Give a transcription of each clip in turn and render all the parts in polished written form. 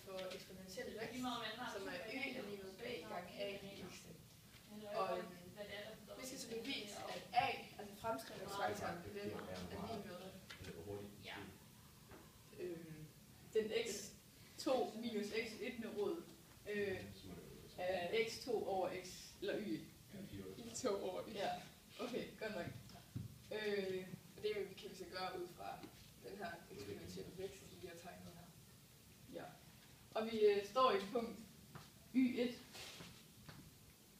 for eksponentiel vækst, som er y er lig med b gange a i x. Og vi skal så bevise, at a, altså fremskrivningsfaktoren, den er lig med den x2 minus x1 rod af x2 over x, eller y. y2 over y. Ja, okay, godt nok. Det kan vi så gøre ud fra den her eksponentielle vækst, vi lige har tegnet her. Ja. Og vi står i et punkt y1,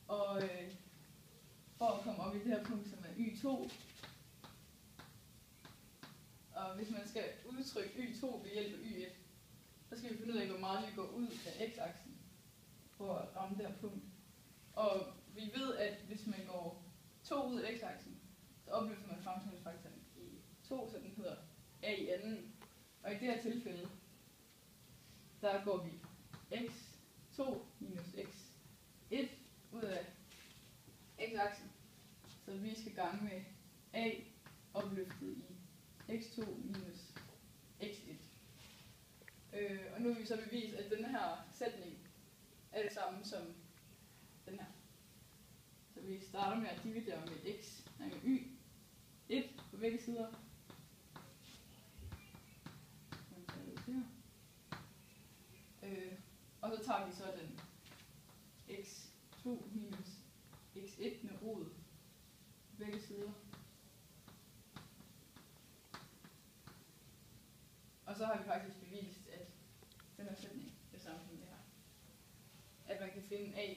og for at komme op i det her punkt, som er y2, og hvis man skal udtrykke y2 ved hjælp af y1, så skal vi finde ud af, hvor meget vi går ud af x-aksen for at ramme det her punkt. Og vi ved, at hvis man går 2 ud af x-aksen, så opløser man fremskrivningsfaktoren i 2, så den hedder a i anden. Og i det her tilfælde, der går vi x2 minus x1 ud af x-aksen. Så vi skal gange med a opløftet i x2 minus x1. Og nu vil vi så bevise, at den her sætning er det samme som den her. Så vi starter med at dividere med x gange y1 på begge sider. Og så tager vi så den x2 minus x1 med rod på begge sider. Og så har vi faktisk bevist, at den her sætning er samme som det her. At man kan finde a